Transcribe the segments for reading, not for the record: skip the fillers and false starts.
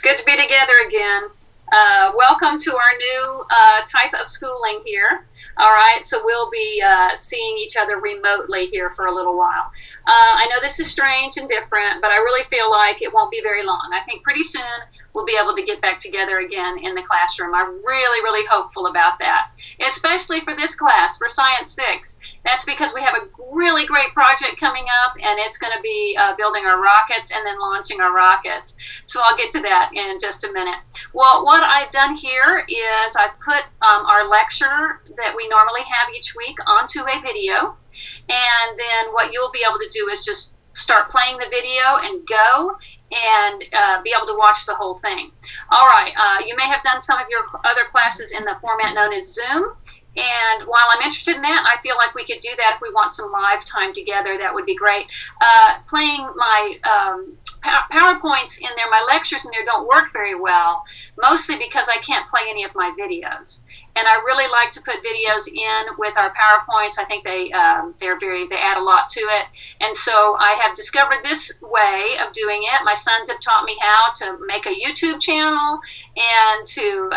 Good to be together again. Welcome to our new type of schooling here. All right, so we'll be seeing each other remotely here for a little while. I know this is strange and different, but I really feel like it won't be very long. I think pretty soon we'll be able to get back together again in the classroom. I'm really, really hopeful about that, especially for this class, for Science 6. That's because we have a really great project coming up, and it's going to be building our rockets and then launching our rockets. So I'll get to that in just a minute. Well, what I've done here is I've put our lecture that we normally have each week onto a video, and then what you'll be able to do is just start playing the video and go and be able to watch the whole thing. All right, you may have done some of your other classes in the format known as Zoom. And while I'm interested in that, I feel like we could do that if we want some live time together. That would be great. Playing my PowerPoints in there, my lectures in there don't work very well, mostly because I can't play any of my videos. And I really like to put videos in with our PowerPoints. I think they add a lot to it. And so I have discovered this way of doing it. My sons have taught me how to make a YouTube channel and to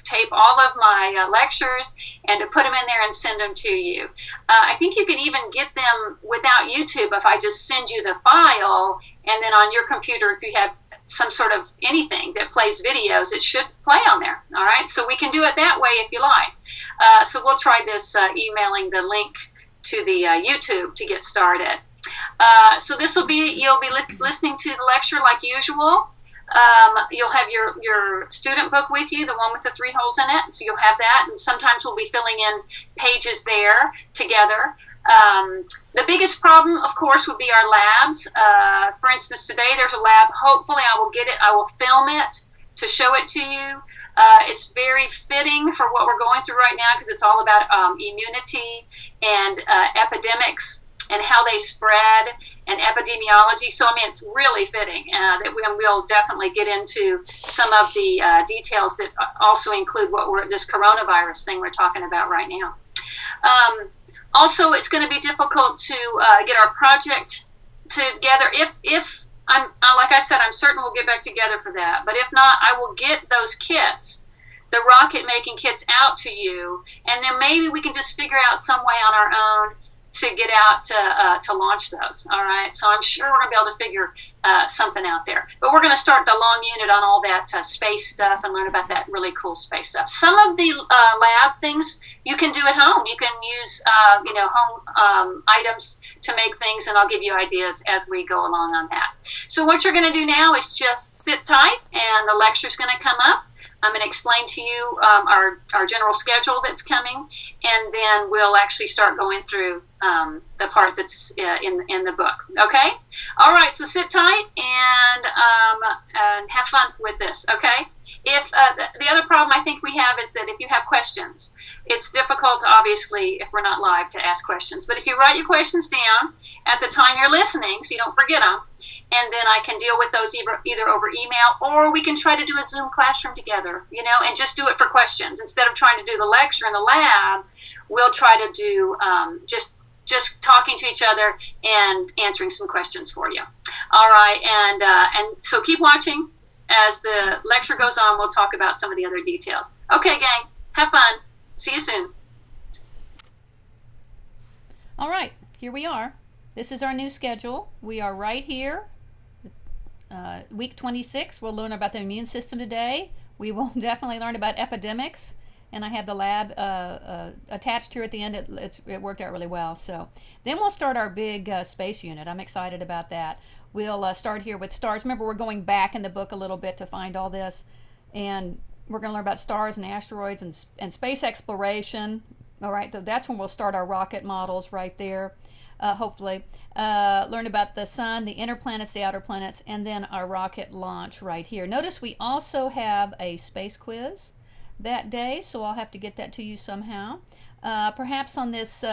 tape all of my lectures and to put them in there and send them to you. I think you can even get them without YouTube if I just send you the file, and then on your computer, if you have some sort of anything that plays videos, it should play on there. All right, so we can do it that way if you like. So we'll try this emailing the link to the YouTube to get started. So this will be, you'll be listening to the lecture like usual. You'll have your student book with you, the one with the 3 holes in it, so you'll have that, and sometimes we'll be filling in pages there together. The biggest problem, of course, would be our labs. For instance, today there's a lab. Hopefully I will get it. I will film it to show it to you. It's very fitting for what we're going through right now because it's all about immunity and epidemics and how they spread and epidemiology. So, I mean, it's really fitting that we'll definitely get into some of the details that also include this coronavirus thing we're talking about right now. Also, it's going to be difficult to get our project together. If I'm, like I said, I'm certain we'll get back together for that. But if not, I will get those kits, the rocket making kits, out to you, and then maybe we can just figure out some way on our own to get out to launch those. All right, so I'm sure we're going to be able to figure something out there. But we're going to start the long unit on all that space stuff and learn about that really cool space stuff. Some of the lab things you can do at home. You can use home items to make things, and I'll give you ideas as we go along on that. So what you're going to do now is just sit tight, and the lecture's going to come up. I'm going to explain to you our general schedule that's coming, and then we'll actually start going through the part that's in the book. Okay? All right, so sit tight and have fun with this, okay? If the other problem I think we have is that if you have questions, it's difficult, obviously, if we're not live to ask questions. But if you write your questions down at the time you're listening so you don't forget them, and then I can deal with those either over email, or we can try to do a Zoom classroom together, and just do it for questions. Instead of trying to do the lecture in the lab, we'll try to do just talking to each other and answering some questions for you. All right, and so keep watching. As the lecture goes on, we'll talk about some of the other details. Okay, gang, have fun. See you soon. All right, here we are. This is our new schedule. We are right here. Week 26, we'll learn about the immune system today. We will definitely learn about epidemics, and I have the lab attached here at the end. It worked out really well. So then we'll start our big space unit. I'm excited about that. We'll start here with stars. Remember, we're going back in the book a little bit to find all this, and we're going to learn about stars and asteroids and space exploration. All right, so that's when we'll start our rocket models right there. Hopefully, learn about the sun, the inner planets, the outer planets, and then our rocket launch right here. Notice we also have a space quiz that day, so I'll have to get that to you somehow. Perhaps on this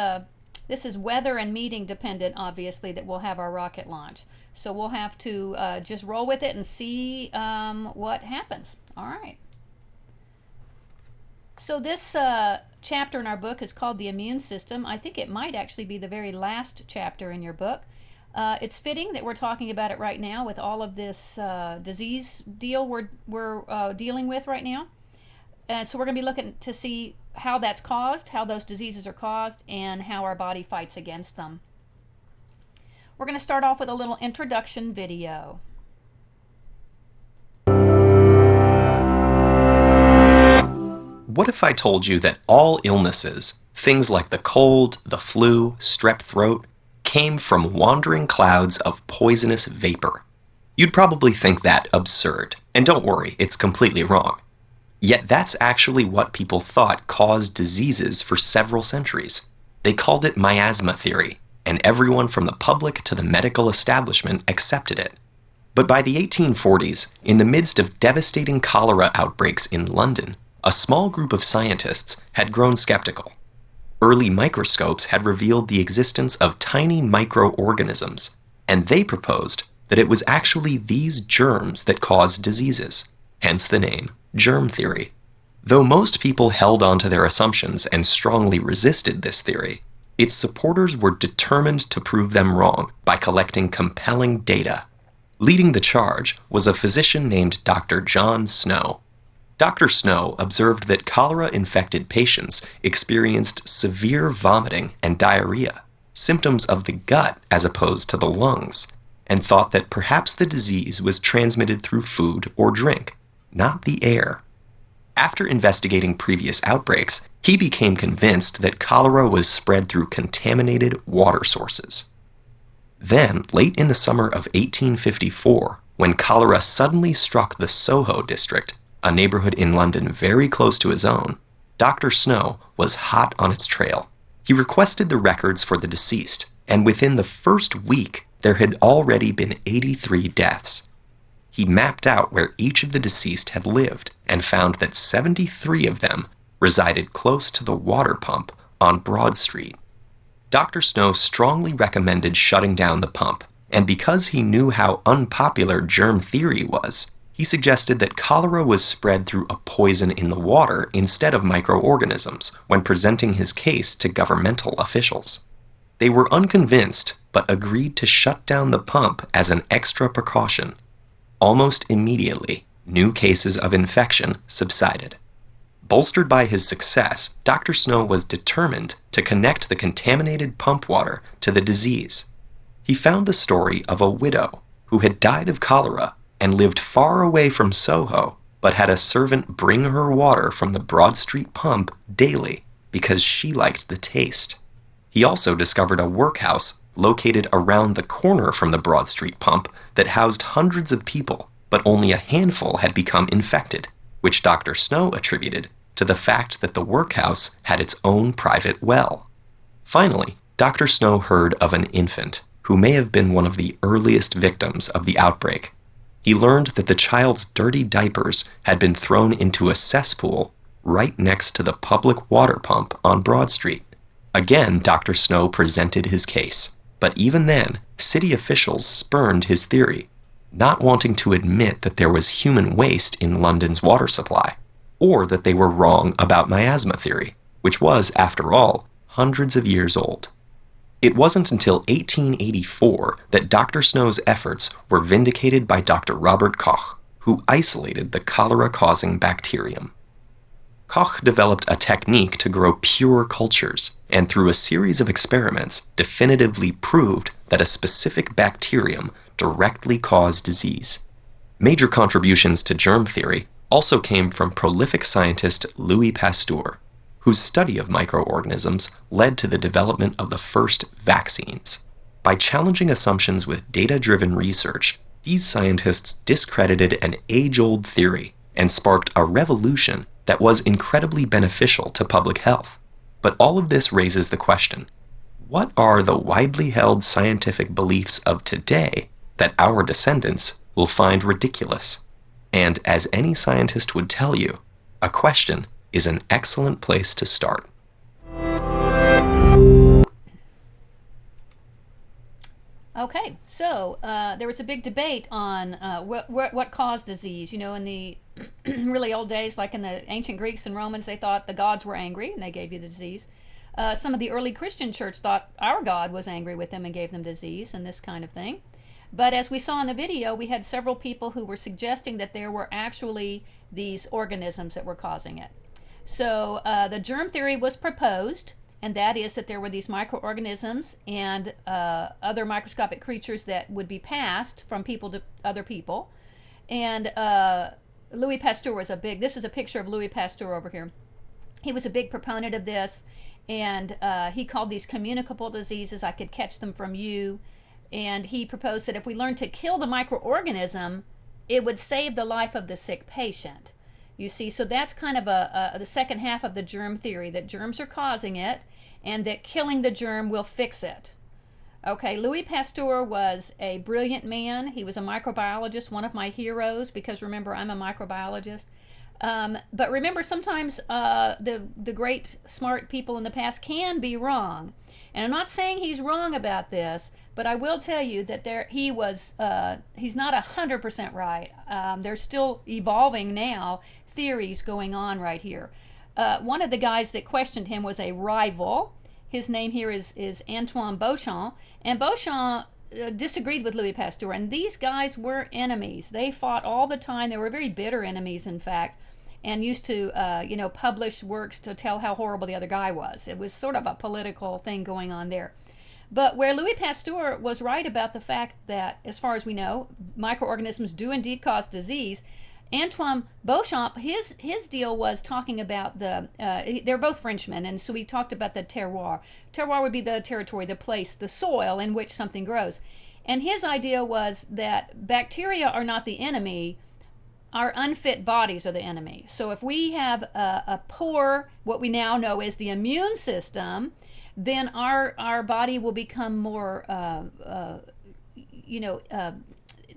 is weather and meeting dependent, obviously, that we'll have our rocket launch. So we'll have to just roll with it and see what happens. All right. So this chapter in our book is called The Immune System. I think it might actually be the very last chapter in your book. It's fitting that we're talking about it right now with all of this disease deal we're dealing with right now. And so we're going to be looking to see how that's caused, how those diseases are caused, and how our body fights against them. We're going to start off with a little introduction video. What if I told you that all illnesses, things like the cold, the flu, strep throat, came from wandering clouds of poisonous vapor? You'd probably think that absurd, and don't worry, it's completely wrong. Yet that's actually what people thought caused diseases for several centuries. They called it miasma theory, and everyone from the public to the medical establishment accepted it. But by the 1840s, in the midst of devastating cholera outbreaks in London, a small group of scientists had grown skeptical. Early microscopes had revealed the existence of tiny microorganisms, and they proposed that it was actually these germs that caused diseases, hence the name germ theory. Though most people held on to their assumptions and strongly resisted this theory, its supporters were determined to prove them wrong by collecting compelling data. Leading the charge was a physician named Dr. John Snow. Dr. Snow observed that cholera-infected patients experienced severe vomiting and diarrhea, symptoms of the gut as opposed to the lungs, and thought that perhaps the disease was transmitted through food or drink, not the air. After investigating previous outbreaks, he became convinced that cholera was spread through contaminated water sources. Then, late in the summer of 1854, when cholera suddenly struck the Soho district, a neighborhood in London very close to his own, Dr. Snow was hot on its trail. He requested the records for the deceased, and within the first week, there had already been 83 deaths. He mapped out where each of the deceased had lived and found that 73 of them resided close to the water pump on Broad Street. Dr. Snow strongly recommended shutting down the pump, and because he knew how unpopular germ theory was, he suggested that cholera was spread through a poison in the water instead of microorganisms when presenting his case to governmental officials. They were unconvinced, but agreed to shut down the pump as an extra precaution. Almost immediately, new cases of infection subsided. Bolstered by his success, Dr. Snow was determined to connect the contaminated pump water to the disease. He found the story of a widow who had died of cholera and lived far away from Soho, but had a servant bring her water from the Broad Street pump daily because she liked the taste. He also discovered a workhouse located around the corner from the Broad Street pump that housed hundreds of people, but only a handful had become infected, which Dr. Snow attributed to the fact that the workhouse had its own private well. Finally, Dr. Snow heard of an infant who may have been one of the earliest victims of the outbreak. He learned that the child's dirty diapers had been thrown into a cesspool right next to the public water pump on Broad Street. Again, Dr. Snow presented his case, but even then, city officials spurned his theory, not wanting to admit that there was human waste in London's water supply, or that they were wrong about miasma theory, which was, after all, hundreds of years old. It wasn't until 1884 that Dr. Snow's efforts were vindicated by Dr. Robert Koch, who isolated the cholera-causing bacterium. Koch developed a technique to grow pure cultures, and through a series of experiments definitively proved that a specific bacterium directly caused disease. Major contributions to germ theory also came from prolific scientist Louis Pasteur, whose study of microorganisms led to the development of the first vaccines. By challenging assumptions with data-driven research, these scientists discredited an age-old theory and sparked a revolution that was incredibly beneficial to public health. But all of this raises the question, what are the widely held scientific beliefs of today that our descendants will find ridiculous? And as any scientist would tell you, a question is an excellent place to start. Okay, so there was a big debate on what caused disease. You know, in the really old days, like in the ancient Greeks and Romans, they thought the gods were angry and they gave you the disease. Some of the early Christian church thought our God was angry with them and gave them disease and this kind of thing. But as we saw in the video, we had several people who were suggesting that there were actually these organisms that were causing it. So the germ theory was proposed, and that is that there were these microorganisms and other microscopic creatures that would be passed from people to other people. And Louis Pasteur was this is a picture of Louis Pasteur over here. He was a big proponent of this, and he called these communicable diseases. I could catch them from you. And he proposed that if we learned to kill the microorganism, it would save the life of the sick patient. You see, so that's kind of the second half of the germ theory, that germs are causing it and that killing the germ will fix it. Okay, Louis Pasteur was a brilliant man. He was a microbiologist, one of my heroes, because remember, I'm a microbiologist. But remember, sometimes the great smart people in the past can be wrong. And I'm not saying he's wrong about this, but I will tell you that he's not 100% right. There's still evolving now theories going on right here. One of the guys that questioned him was a rival. His name here is Antoine Beauchamp. And Beauchamp disagreed with Louis Pasteur. And these guys were enemies. They fought all the time. They were very bitter enemies, in fact, and used to publish works to tell how horrible the other guy was. It was sort of a political thing going on there. But where Louis Pasteur was right about the fact that, as far as we know, microorganisms do indeed cause disease, Antoine Beauchamp, his deal was talking about they're both Frenchmen, and so we talked about the terroir. Terroir would be the territory, the place, the soil in which something grows. And his idea was that bacteria are not the enemy, our unfit bodies are the enemy. So if we have a poor, what we now know as the immune system, then our body will become more,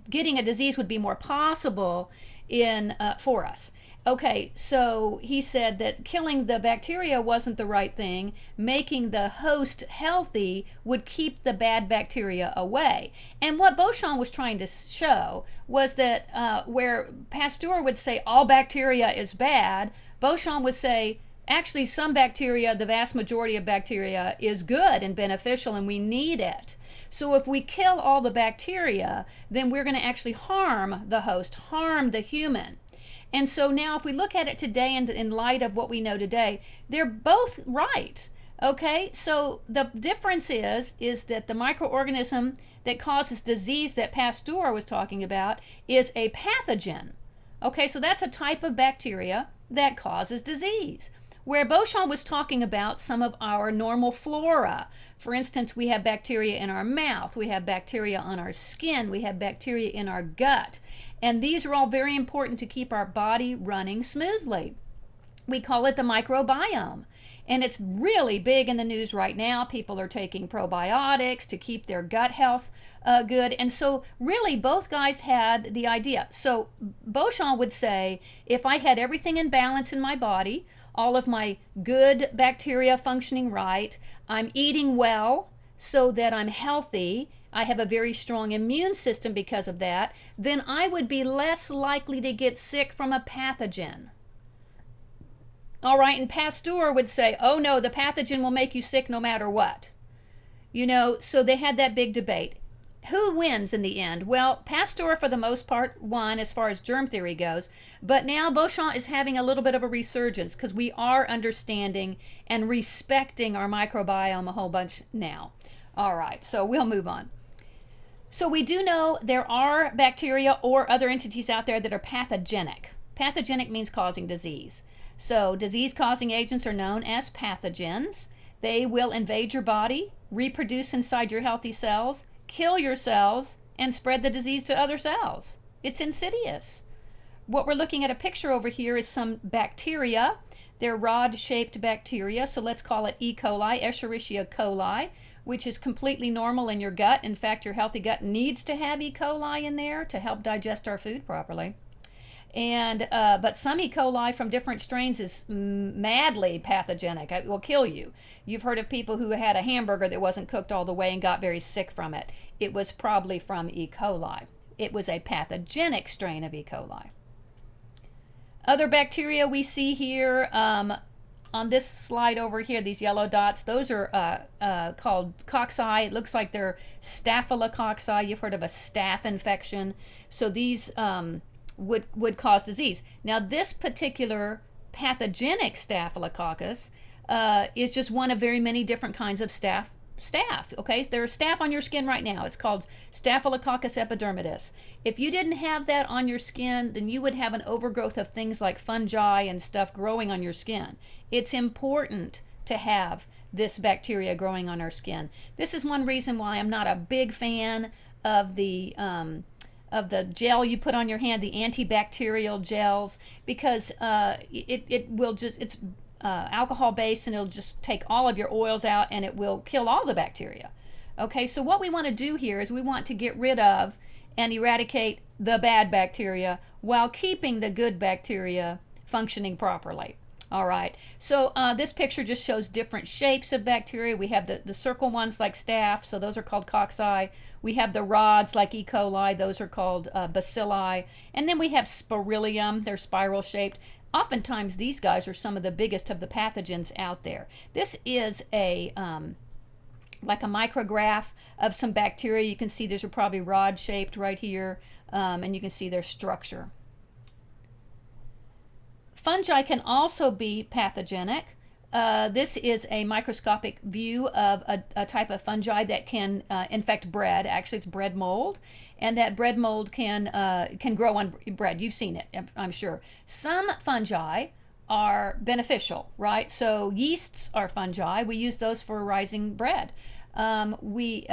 getting a disease would be more possible for us. Okay, so he said that killing the bacteria wasn't the right thing. Making the host healthy would keep the bad bacteria away. And what Beauchamp was trying to show was that where Pasteur would say all bacteria is bad, Beauchamp would say actually some bacteria, the vast majority of bacteria, is good and beneficial and we need it. So if we kill all the bacteria, then we're going to actually harm the host, harm the human. And so now if we look at it today and in light of what we know today, they're both right. Okay, so the difference is that the microorganism that causes disease that Pasteur was talking about is a pathogen. Okay, so that's a type of bacteria that causes disease. Where Beauchamp was talking about some of our normal flora. For instance, we have bacteria in our mouth, we have bacteria on our skin, we have bacteria in our gut. And these are all very important to keep our body running smoothly. We call it the microbiome. And it's really big in the news right now. People are taking probiotics to keep their gut health good. And so really both guys had the idea. So Beauchamp would say, if I had everything in balance in my body, all of my good bacteria functioning right, I'm eating well so that I'm healthy, I have a very strong immune system because of that, then I would be less likely to get sick from a pathogen. All right, and Pasteur would say, oh no, the pathogen will make you sick no matter what. So they had that big debate. Who wins in the end? Well, Pasteur, for the most part, won as far as germ theory goes. But now Beauchamp is having a little bit of a resurgence because we are understanding and respecting our microbiome a whole bunch now. All right, so we'll move on. So we do know there are bacteria or other entities out there that are pathogenic. Pathogenic means causing disease. So disease-causing agents are known as pathogens. They will invade your body, reproduce inside your healthy cells, kill your cells, and spread the disease to other cells. It's insidious. What we're looking at a picture over here is some bacteria. They're rod-shaped bacteria, so let's call it E. coli, Escherichia coli, which is completely normal in your gut. In fact, your healthy gut needs to have E. coli in there to help digest our food properly. And but some E. coli from different strains is madly pathogenic. It will kill you. You've heard of people who had a hamburger that wasn't cooked all the way and got very sick from it. It was probably from E. coli. It was a pathogenic strain of E. coli. Other bacteria we see here, on this slide over here, these yellow dots, those are called cocci. It looks like they're staphylococci. You've heard of a staph infection. So these would cause disease. Now, this particular pathogenic staphylococcus is just one of very many different kinds of staph. Okay, so there's staph on your skin right now. It's called Staphylococcus epidermidis. If you didn't have that on your skin, then you would have an overgrowth of things like fungi and stuff growing on your skin. It's important to have this bacteria growing on our skin. This is one reason why I'm not a big fan of the gel you put on your hand, the antibacterial gels, because it will just, it's alcohol based, and it'll just take all of your oils out and it will kill all the bacteria. Okay, so what we want to do here is we want to get rid of and eradicate the bad bacteria while keeping the good bacteria functioning properly. All right, so this picture just shows different shapes of bacteria. We have the circle ones like staph, so those are called cocci. We have the rods like E. coli, those are called bacilli. And then we have spirillum, they're spiral shaped. Oftentimes these guys are some of the biggest of the pathogens out there. This is a like a micrograph of some bacteria. You can see these are probably rod shaped right here, and you can see their structure. Fungi can also be pathogenic. This is a microscopic view of a type of fungi that can infect bread. Actually, it's bread mold, and that bread mold can grow on bread. You've seen it, I'm sure. Some fungi are beneficial, right? So yeasts are fungi. We use those for rising bread. We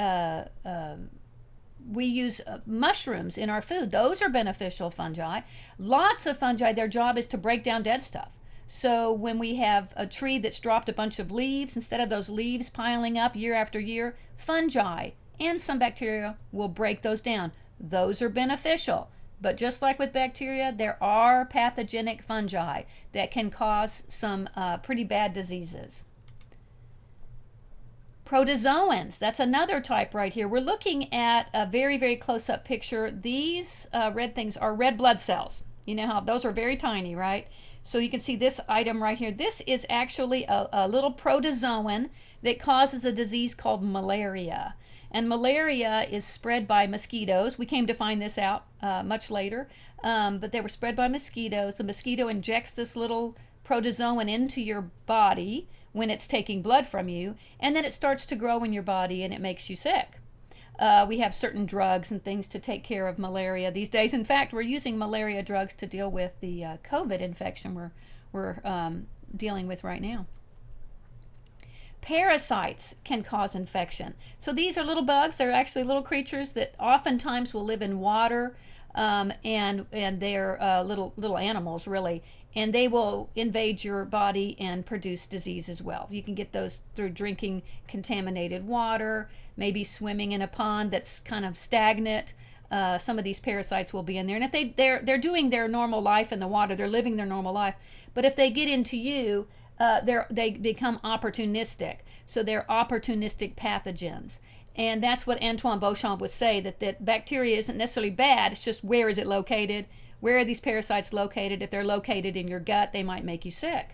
use mushrooms in our food. Those are beneficial fungi. Lots of fungi, their job is to break down dead stuff. So when we have a tree that's dropped a bunch of leaves, instead of those leaves piling up year after year, fungi and some bacteria will break those down. Those are beneficial. But just like with bacteria, there are pathogenic fungi that can cause some pretty bad diseases. Protozoans, that's another type right here. We're looking at a very, very close-up picture. These red things are red blood cells. You know how those are very tiny, right? So you can see this item right here. This is actually a little protozoan that causes a disease called malaria. And malaria is spread by mosquitoes. We came to find this out much later, but they were spread by mosquitoes. The mosquito injects this little protozoan into your body when it's taking blood from you, and then it starts to grow in your body and it makes you sick. We have certain drugs and things to take care of malaria these days. In fact, we're using malaria drugs to deal with the COVID infection we're dealing with right now. Parasites can cause infection. So these are little bugs. They're actually little creatures that oftentimes will live in water, and they're little animals, really. And they will invade your body and produce disease as well. You can get those through drinking contaminated water, maybe swimming in a pond that's kind of stagnant. Some of these parasites will be in there. And if they're doing their normal life in the water, they're living their normal life. But if they get into you, they become opportunistic. So they're opportunistic pathogens. And that's what Antoine Béchamp would say, that bacteria isn't necessarily bad, it's just where is it located? Where are these parasites located? If they're located in your gut, they might make you sick.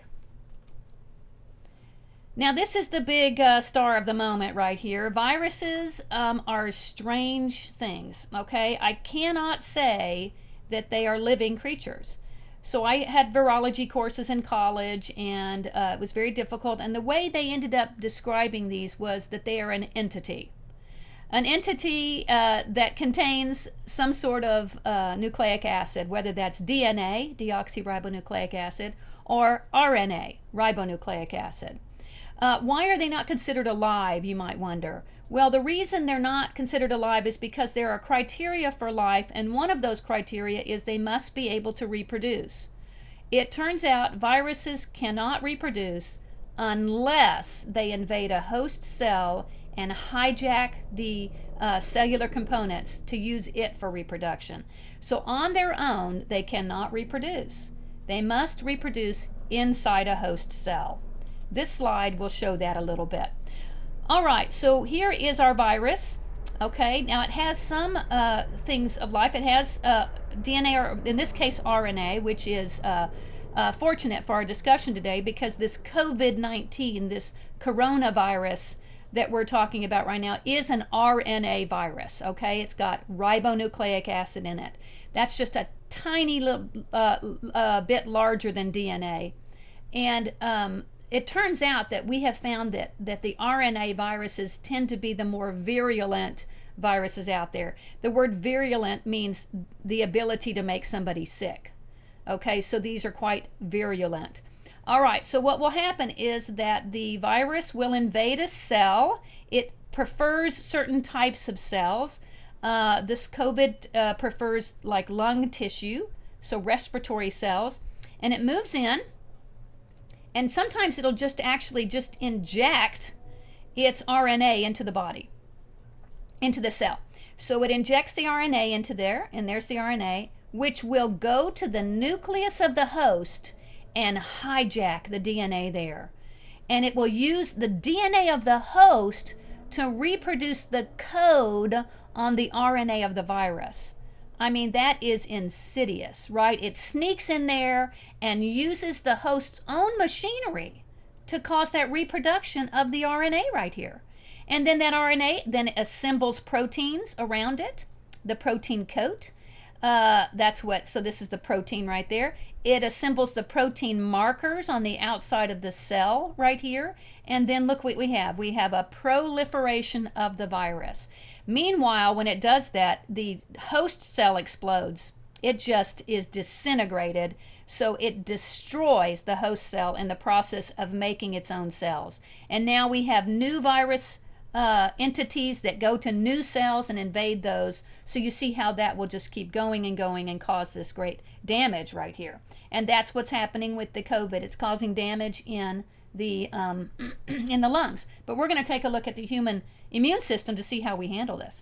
Now this is the big star of the moment right here. Viruses are strange things, okay? I cannot say that they are living creatures. So I had virology courses in college, and it was very difficult. And the way they ended up describing these was that they are an entity. An entity that contains some sort of nucleic acid, whether that's DNA, deoxyribonucleic acid, or RNA, ribonucleic acid. Why are they not considered alive, you might wonder? Well, the reason they're not considered alive is because there are criteria for life, and one of those criteria is they must be able to reproduce. It turns out viruses cannot reproduce unless they invade a host cell and hijack the cellular components to use it for reproduction. So on their own, they cannot reproduce. They must reproduce inside a host cell. This slide will show that a little bit. All right, so here is our virus. Okay, now it has some things of life. It has DNA, or in this case RNA, which is fortunate for our discussion today, because this COVID-19, this coronavirus that we're talking about right now, is an RNA virus, okay? It's got ribonucleic acid in it. That's just a tiny little bit larger than DNA. And it turns out that we have found that the RNA viruses tend to be the more virulent viruses out there. The word virulent means the ability to make somebody sick. Okay, so these are quite virulent. All right, so what will happen is that the virus will invade a cell. It prefers certain types of cells. This COVID prefers like lung tissue, so respiratory cells, and it moves in, and sometimes it'll just inject its RNA into the body, into the cell. So it injects the RNA into there, and there's the RNA, which will go to the nucleus of the host and hijack the DNA there. And it will use the DNA of the host to reproduce the code on the RNA of the virus. I mean, that is insidious, right? It sneaks in there and uses the host's own machinery to cause that reproduction of the RNA right here. And then that RNA then assembles proteins around it, the protein coat. So this is the protein right there. It assembles the protein markers on the outside of the cell right here. And then look what we have. We have a proliferation of the virus. Meanwhile, when it does that, the host cell explodes. It just is disintegrated. So it destroys the host cell in the process of making its own cells. And now we have new virus entities that go to new cells and invade those. So you see how that will just keep going and going and cause this great damage right here. And that's what's happening with the COVID. It's causing damage in the in the lungs. But we're going to take a look at the human immune system to see how we handle this.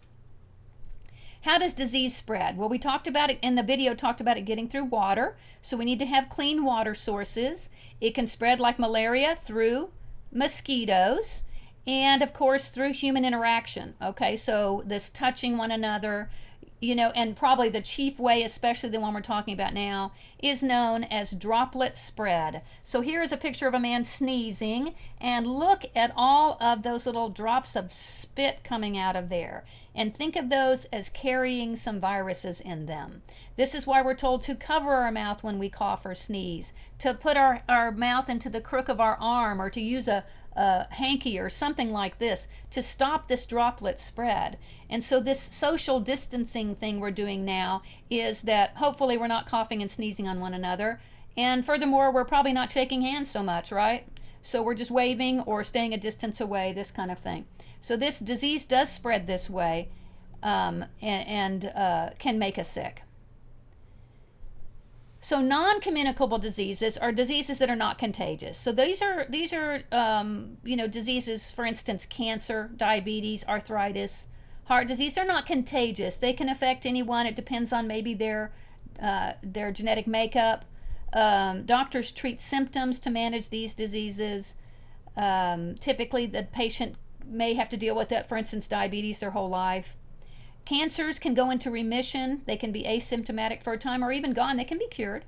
How does disease spread? Well, we talked about it in the video, talked about it getting through water. So we need to have clean water sources. It can spread like malaria through mosquitoes, and of course through human interaction. Okay, so this touching one another, and probably the chief way, especially the one we're talking about now, is known as droplet spread. So here is a picture of a man sneezing, and look at all of those little drops of spit coming out of there. And think of those as carrying some viruses in them. This is why we're told to cover our mouth when we cough or sneeze, to put our mouth into the crook of our arm, or to use a hanky or something like this to stop this droplet spread. And so this social distancing thing we're doing now is that hopefully we're not coughing and sneezing on one another. And furthermore, we're probably not shaking hands so much, right? So we're just waving or staying a distance away, this kind of thing. So this disease does spread this way, and can make us sick. So non-communicable diseases are diseases that are not contagious. So these are diseases, for instance, cancer, diabetes, arthritis, heart disease. They're not contagious. They can affect anyone. It depends on maybe their genetic makeup. Doctors treat symptoms to manage these diseases. Typically, the patient may have to deal with that, for instance, diabetes, their whole life. Cancers can go into remission. They can be asymptomatic for a time or even gone. They can be cured.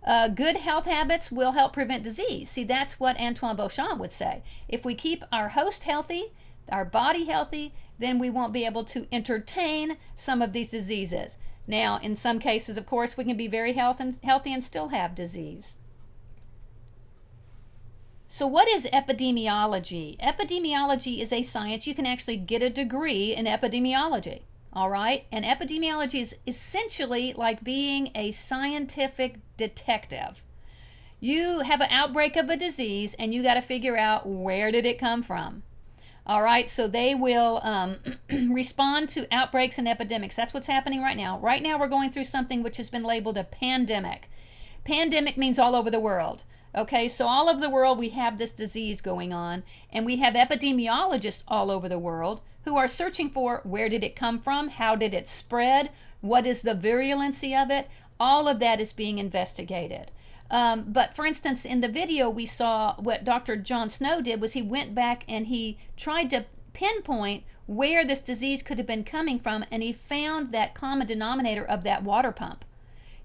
Good health habits will help prevent disease. See, that's what Antoine Béchamp would say. If we keep our host healthy, our body healthy, then we won't be able to entertain some of these diseases. Now, in some cases, of course, we can be very healthy and still have disease. So what is epidemiology? Epidemiology is a science. You can actually get a degree in epidemiology. All right? And epidemiology is essentially like being a scientific detective. You have an outbreak of a disease, and you got to figure out where did it come from. All right? So they will respond to outbreaks and epidemics. That's what's happening right now. Right now we're going through something which has been labeled a pandemic. Pandemic means all over the world. Okay, so all over the world we have this disease going on, and we have epidemiologists all over the world who are searching for where did it come from, how did it spread, what is the virulency of it. All of that is being investigated. But for instance, in the video we saw what Dr. John Snow did was he went back and he tried to pinpoint where this disease could have been coming from, and he found that common denominator of that water pump.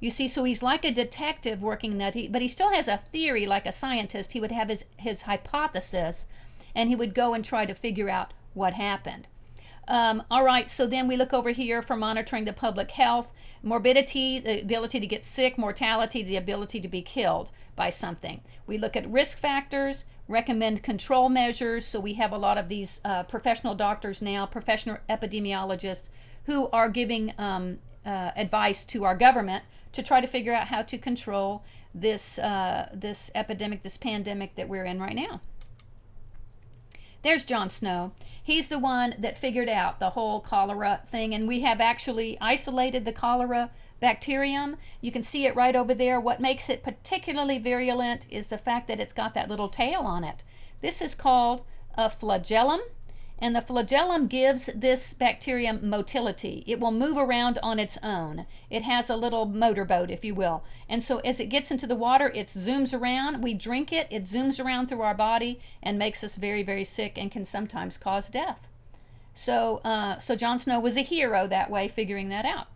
You see, so he's like a detective working that, but he still has a theory like a scientist. He would have his hypothesis, and he would go and try to figure out what happened. All right, so then we look over here for monitoring the public health. Morbidity, the ability to get sick. Mortality, the ability to be killed by something. We look at risk factors, recommend control measures. So we have a lot of these professional doctors now, professional epidemiologists, who are giving advice to our government to try to figure out how to control this epidemic, this pandemic that we're in right now. There's John Snow. He's the one that figured out the whole cholera thing, and we have actually isolated the cholera bacterium. You can see it right over there. What makes it particularly virulent is the fact that it's got that little tail on it. This is called a flagellum, and the flagellum gives this bacterium motility. It will move around on its own. It has a little motorboat, if you will. And so as it gets into the water, it zooms around. We drink it, it zooms around through our body and makes us very, very sick and can sometimes cause death. So John Snow was a hero that way, figuring that out.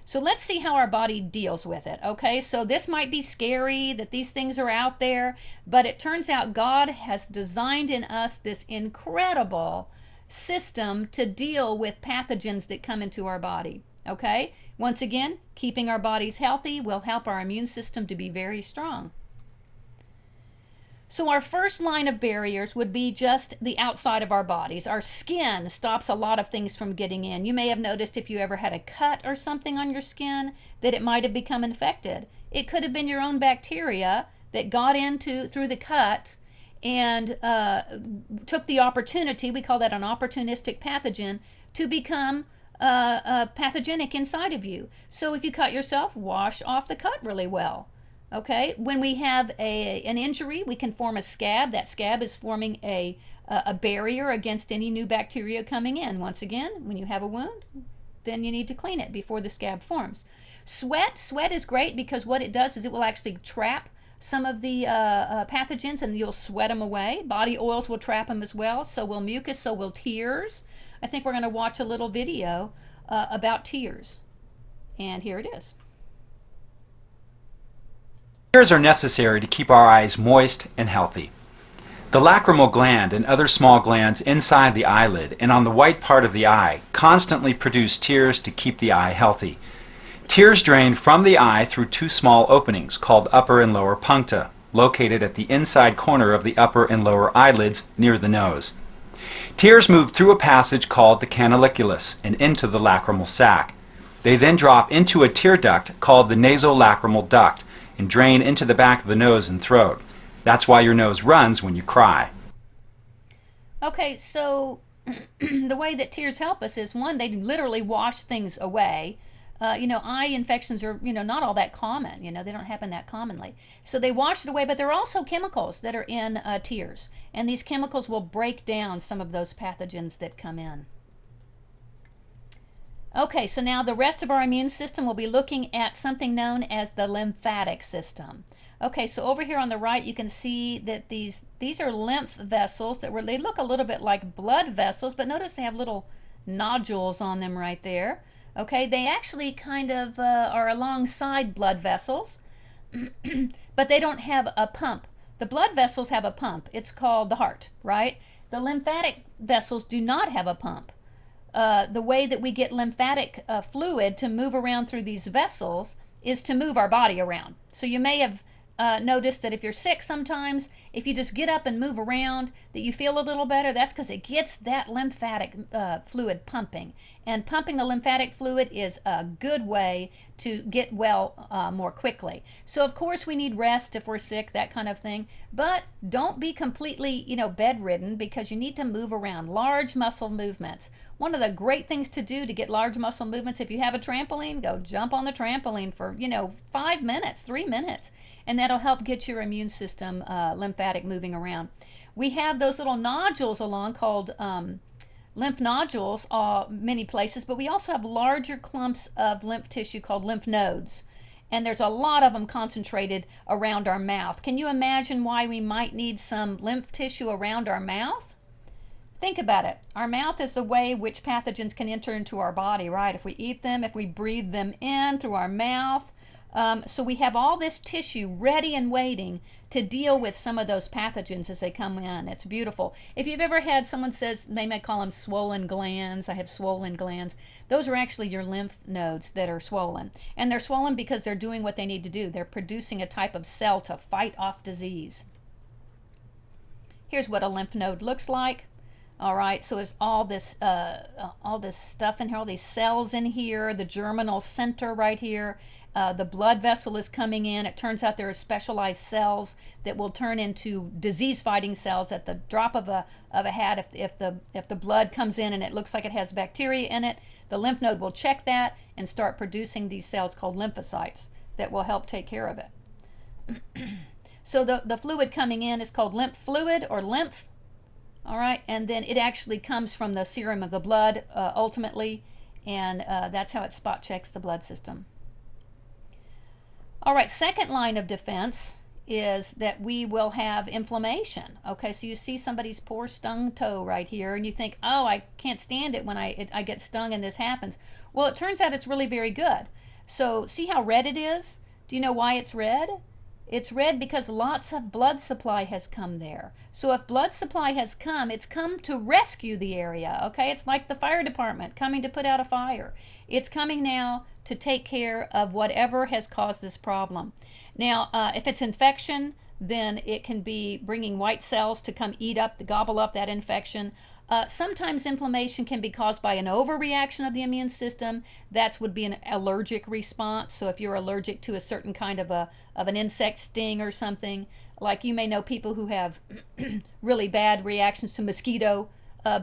So let's see how our body deals with it, okay? So this might be scary that these things are out there, but it turns out God has designed in us this incredible system to deal with pathogens that come into our body, okay? Once again, keeping our bodies healthy will help our immune system to be very strong. So our first line of barriers would be just the outside of our bodies. Our skin stops a lot of things from getting in. You may have noticed if you ever had a cut or something on your skin that it might have become infected. It could have been your own bacteria that got into through the cut and took the opportunity, we call that an opportunistic pathogen, to become pathogenic inside of you. So if you cut yourself, wash off the cut really well. Okay, when we have an injury, we can form a scab. That scab is forming a barrier against any new bacteria coming in. Once again, when you have a wound, then you need to clean it before the scab forms. Sweat is great because what it does is it will actually trap some of the pathogens and you'll sweat them away. Body oils will trap them as well. So will mucus, so will tears. I think we're going to watch a little video about tears. And here it is. Tears are necessary to keep our eyes moist and healthy. The lacrimal gland and other small glands inside the eyelid and on the white part of the eye constantly produce tears to keep the eye healthy. Tears drain from the eye through two small openings called upper and lower puncta, located at the inside corner of the upper and lower eyelids near the nose. Tears move through a passage called the canaliculus and into the lacrimal sac. They then drop into a tear duct called the nasolacrimal duct and drain into the back of the nose and throat. That's why your nose runs when you cry. Okay, so the way that tears help us is, one, they literally wash things away. Eye infections are, not all that common. They don't happen that commonly. So they wash it away, but there are also chemicals that are in tears. And these chemicals will break down some of those pathogens that come in. Okay, so now the rest of our immune system will be looking at something known as the lymphatic system. Okay, so over here on the right you can see that these are lymph vessels they look a little bit like blood vessels, but notice they have little nodules on them right there. Okay, they actually kind of are alongside blood vessels, but they don't have a pump. The blood vessels have a pump. It's called the heart, right? The lymphatic vessels do not have a pump. The way that we get lymphatic fluid to move around through these vessels is to move our body around. So you may have noticed that if you're sick sometimes, if you just get up and move around, that you feel a little better. That's because it gets that lymphatic fluid pumping. And pumping the lymphatic fluid is a good way to get well more quickly. So of course we need rest if we're sick, that kind of thing. But don't be completely, bedridden, because you need to move around. Large muscle movements. One of the great things to do to get large muscle movements, if you have a trampoline, go jump on the trampoline for, 5 minutes, 3 minutes. And that'll help get your immune system lymphatic moving around. We have those little nodules along called lymph nodules many places, but we also have larger clumps of lymph tissue called lymph nodes. And there's a lot of them concentrated around our mouth. Can you imagine why we might need some lymph tissue around our mouth? Think about it. Our mouth is the way which pathogens can enter into our body, right? If we eat them, if we breathe them in through our mouth. So we have all this tissue ready and waiting to deal with some of those pathogens as they come in. It's beautiful. If you've ever had someone says, they may call them swollen glands, I have swollen glands. Those are actually your lymph nodes that are swollen. And they're swollen because they're doing what they need to do. They're producing a type of cell to fight off disease. Here's what a lymph node looks like. All right, so there's all this stuff in here, all these cells in here, the germinal center right here. The blood vessel is coming in. It turns out there are specialized cells that will turn into disease-fighting cells at the drop of a hat. If the blood comes in and it looks like it has bacteria in it, the lymph node will check that and start producing these cells called lymphocytes that will help take care of it. So the fluid coming in is called lymph fluid or lymph. All right, and then it actually comes from the serum of the blood ultimately, and that's how it spot checks the blood system. All right, second line of defense is that we will have inflammation. Okay, so you see somebody's poor stung toe right here, and you think, oh, I can't stand it when I get stung and this happens. Well, it turns out it's really very good. So see how red it is? Do you know why it's red? It's red because lots of blood supply has come there. So if blood supply has come, it's come to rescue the area, okay? It's like the fire department coming to put out a fire. It's coming now to take care of whatever has caused this problem. Now, if it's infection, then it can be bringing white cells to come gobble up that infection. Sometimes inflammation can be caused by an overreaction of the immune system. That would be an allergic response. So if you're allergic to a certain kind of an insect sting or something, like you may know people who have really bad reactions to mosquito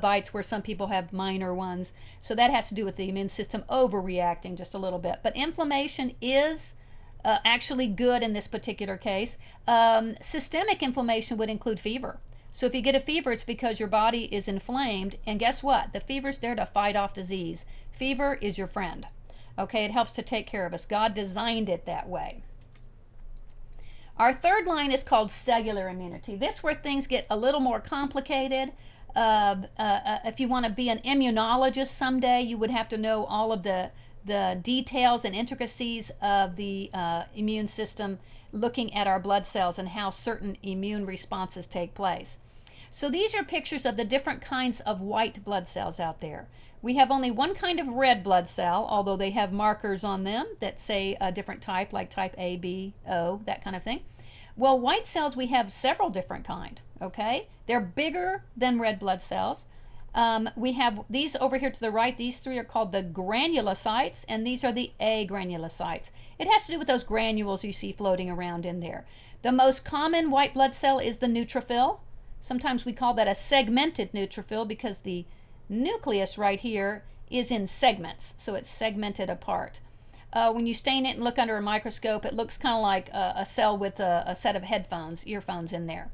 bites, where some people have minor ones. So that has to do with the immune system overreacting just a little bit. But inflammation is actually good in this particular case. Systemic inflammation would include fever. So if you get a fever, it's because your body is inflamed. And guess what? The fever's there to fight off disease. Fever is your friend. Okay, it helps to take care of us. God designed it that way. Our third line is called cellular immunity. This is where things get a little more complicated. If you want to be an immunologist someday, you would have to know all of the details and intricacies of the immune system, looking at our blood cells and how certain immune responses take place. So these are pictures of the different kinds of white blood cells out there. We have only one kind of red blood cell, although they have markers on them that say a different type, like type A, B, O, that kind of thing. Well, white cells, we have several different kinds, okay? They're bigger than red blood cells. We have these over here to the right. These three are called the granulocytes, and these are the agranulocytes. It has to do with those granules you see floating around in there. The most common white blood cell is the neutrophil. Sometimes we call that a segmented neutrophil because the nucleus right here is in segments, so it's segmented apart. When you stain it and look under a microscope, it looks kind of like a cell with a set of earphones in there.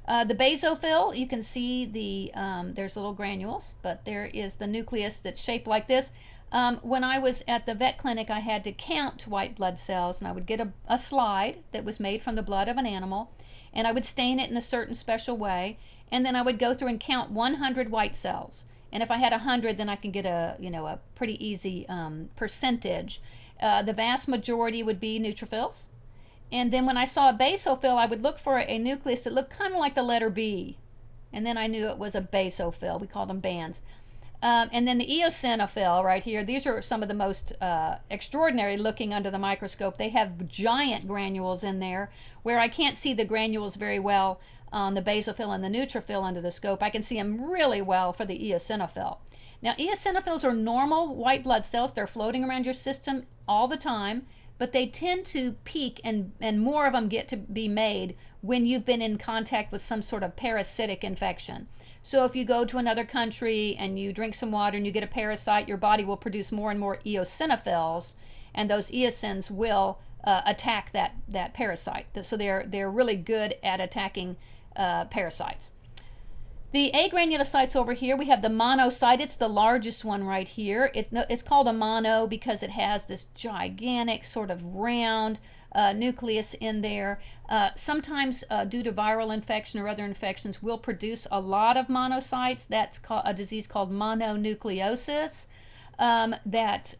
The basophil, you can see there's little granules, but there is the nucleus that's shaped like this. When I was at the vet clinic, I had to count white blood cells, and I would get a slide that was made from the blood of an animal, and I would stain it in a certain special way, and then I would go through and count 100 white cells. And if I had 100, then I can get a pretty easy percentage. The vast majority would be neutrophils. And then when I saw a basophil, I would look for a nucleus that looked kind of like the letter B. And then I knew it was a basophil. We called them bands. And then the eosinophil right here, these are some of the most extraordinary looking under the microscope. They have giant granules in there where I can't see the granules very well on the basophil and the neutrophil under the scope. I can see them really well for the eosinophil. Now, eosinophils are normal white blood cells. They're floating around your system all the time, but they tend to peak and more of them get to be made when you've been in contact with some sort of parasitic infection. So if you go to another country and you drink some water and you get a parasite, your body will produce more and more eosinophils, and those eosins will attack that parasite. So they're really good at attacking parasites. The agranulocytes over here, we have the monocyte. It's the largest one right here. It's called a mono because it has this gigantic sort of round nucleus in there. Sometimes, due to viral infection or other infections, will produce a lot of monocytes. That's a disease called mononucleosis that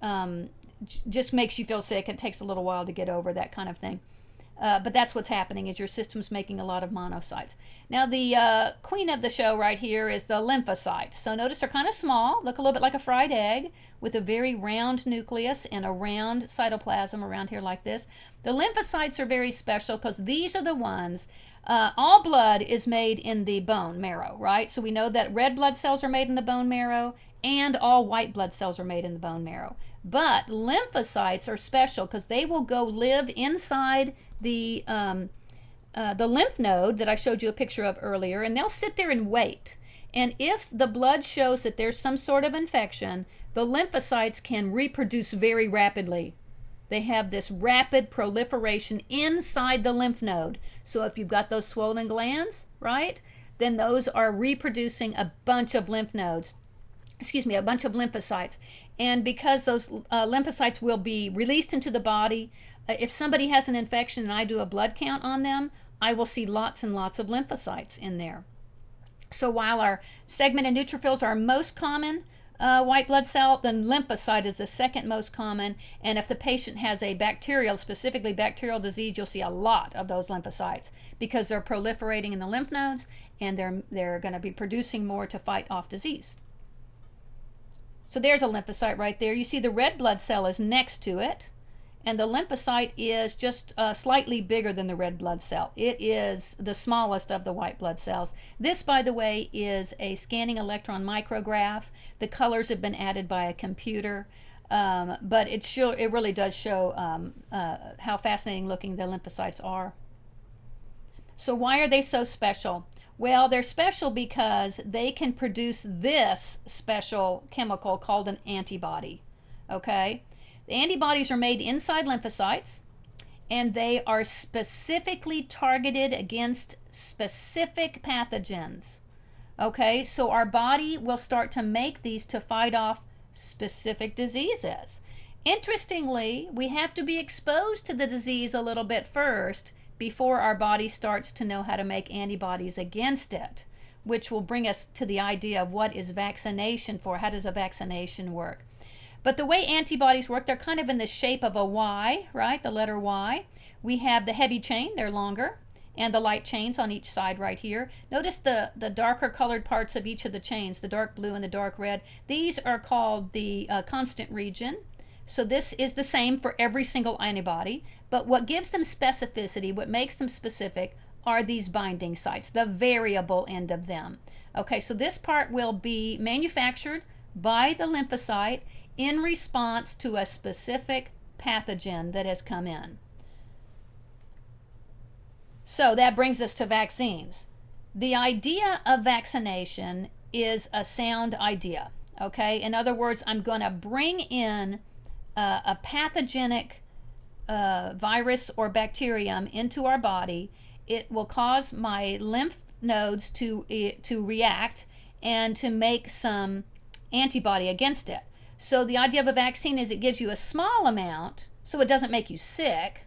just makes you feel sick. It takes a little while to get over, that kind of thing. But that's what's happening, is your system's making a lot of monocytes. Now, the queen of the show right here is the lymphocyte. So notice they're kind of small, look a little bit like a fried egg, with a very round nucleus and a round cytoplasm around here like this. The lymphocytes are very special because these are the ones, all blood is made in the bone marrow, right? So we know that red blood cells are made in the bone marrow, and all white blood cells are made in the bone marrow. But lymphocytes are special because they will go live inside the lymph node that I showed you a picture of earlier, and they'll sit there and wait. And if the blood shows that there's some sort of infection, the lymphocytes can reproduce very rapidly. They have this rapid proliferation inside the lymph node. So if you've got those swollen glands, right, then those are reproducing a bunch of lymph nodes. A bunch of lymphocytes. And because those lymphocytes will be released into the body, if somebody has an infection and I do a blood count on them, I will see lots and lots of lymphocytes in there. So while our segmented neutrophils are most common white blood cell, the lymphocyte is the second most common. And if the patient has a bacterial, specifically bacterial disease, you'll see a lot of those lymphocytes because they're proliferating in the lymph nodes, and they're going to be producing more to fight off disease. So there's a lymphocyte right there. You see the red blood cell is next to it, and the lymphocyte is just slightly bigger than the red blood cell. It is the smallest of the white blood cells. This, by the way, is a scanning electron micrograph. The colors have been added by a computer, but it really does show how fascinating looking the lymphocytes are. So why are they so special? Well, they're special because they can produce this special chemical called an antibody, okay? The antibodies are made inside lymphocytes, and they are specifically targeted against specific pathogens, okay? So our body will start to make these to fight off specific diseases. Interestingly, we have to be exposed to the disease a little bit first before our body starts to know how to make antibodies against it, which will bring us to the idea of what is vaccination for. How does a vaccination work? But the way antibodies work, they're kind of in the shape of a Y, right? The letter Y. We have the heavy chain, they're longer, and the light chains on each side right here. Notice the darker colored parts of each of the chains, the dark blue and the dark red. These are called the constant region. So this is the same for every single antibody, but what gives them specificity, what makes them specific, are these binding sites, the variable end of them. Okay, so this part will be manufactured by the lymphocyte in response to a specific pathogen that has come in. So that brings us to vaccines. The idea of vaccination is a sound idea, okay? In other words, I'm going to bring in a pathogenic virus or bacterium into our body. It will cause my lymph nodes to react and to make some antibody against it. So the idea of a vaccine is it gives you a small amount, so it doesn't make you sick.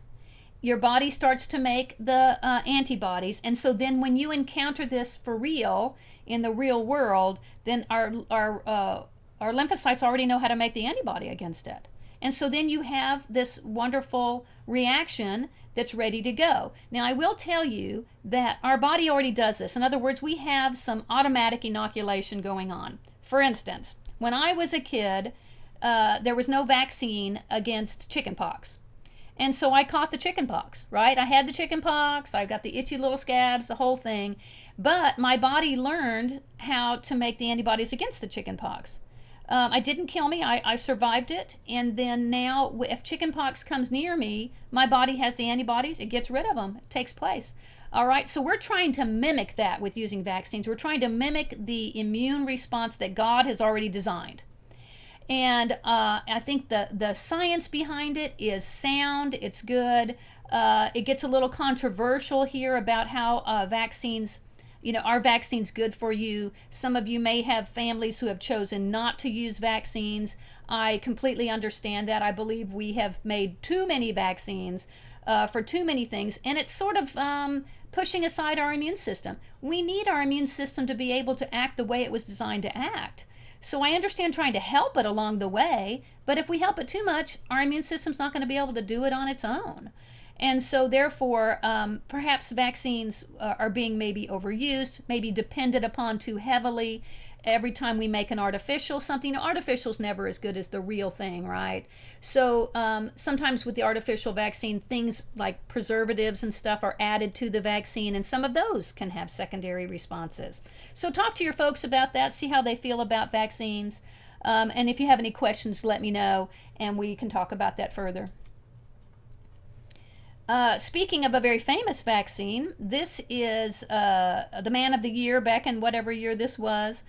Your body starts to make the antibodies, and so then when you encounter this for real in the real world, then our lymphocytes already know how to make the antibody against it. And so then you have this wonderful reaction that's ready to go. Now, I will tell you that our body already does this. In other words, we have some automatic inoculation going on. For instance, when I was a kid, there was no vaccine against chickenpox. And so I caught the chickenpox, right? I had the chickenpox, I got the itchy little scabs, the whole thing. But my body learned how to make the antibodies against the chickenpox. It didn't kill me. I survived it. And then now, if chickenpox comes near me, my body has the antibodies. It gets rid of them. It takes place. All right. So we're trying to mimic that with using vaccines. We're trying to mimic the immune response that God has already designed. And I think the science behind it is sound. It's good. It gets a little controversial here about how vaccines, are vaccines good for you? Some of you may have families who have chosen not to use vaccines. I completely understand that. I believe we have made too many vaccines for too many things, and it's sort of pushing aside our immune system. We need our immune system to be able to act the way it was designed to act. So I understand trying to help it along the way, but if we help it too much, our immune system's not going to be able to do it on its own. And so therefore, perhaps vaccines are being maybe overused, maybe depended upon too heavily. Every time we make an artificial something, artificial's never as good as the real thing, right? So sometimes with the artificial vaccine, things like preservatives and stuff are added to the vaccine, and some of those can have secondary responses. So talk to your folks about that, see how they feel about vaccines, and if you have any questions, let me know, and we can talk about that further. Speaking of a very famous vaccine, this is the man of the year back in whatever year this was,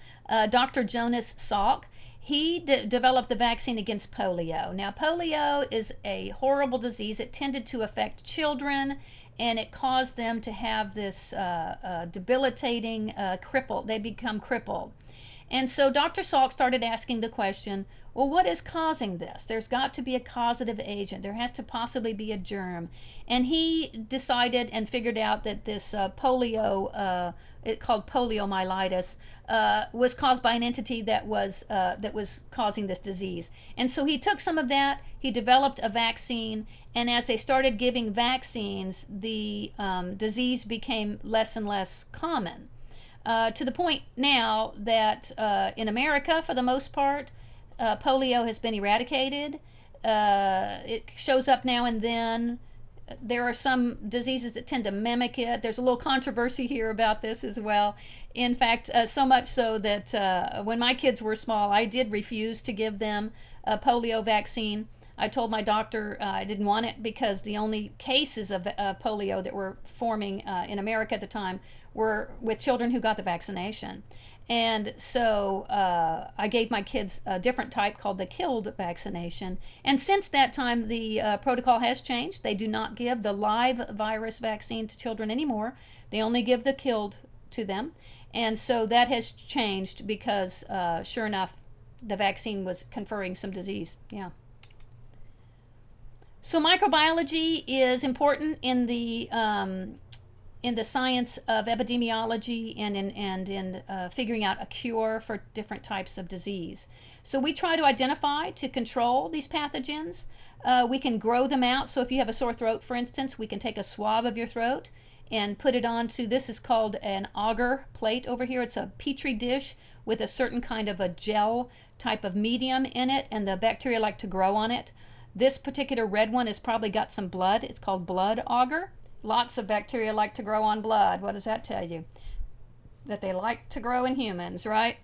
Dr. Jonas Salk. He developed the vaccine against polio. Now, polio is a horrible disease. It tended to affect children, and it caused them to have this debilitating cripple. They become crippled. And so Dr. Salk started asking the question, well, what is causing this? There's got to be a causative agent. There has to possibly be a germ. And he decided and figured out that this polio, called poliomyelitis, was caused by an entity that was causing this disease. And so he took some of that, he developed a vaccine, and as they started giving vaccines, the disease became less and less common. To the point now that in America, for the most part, polio has been eradicated. It shows up now and then. There are some diseases that tend to mimic it. There's a little controversy here about this as well. In fact, so much so that when my kids were small, I did refuse to give them a polio vaccine. I told my doctor I didn't want it because the only cases of polio that were forming in America at the time were with children who got the vaccination. And so I gave my kids a different type called the killed vaccination. And since that time, the protocol has changed. They do not give the live virus vaccine to children anymore. They only give the killed to them. And so that has changed because, sure enough, the vaccine was conferring some disease. Yeah. So microbiology is important in the science of epidemiology and in figuring out a cure for different types of disease. So we try to identify, to control these pathogens. We can grow them out. So if you have a sore throat, for instance, we can take a swab of your throat and put it onto, this is called an agar plate over here. It's a petri dish with a certain kind of a gel type of medium in it, and the bacteria like to grow on it. This particular red one has probably got some blood. It's called blood agar. Lots of bacteria like to grow on blood. What does that tell you? That they like to grow in humans, right?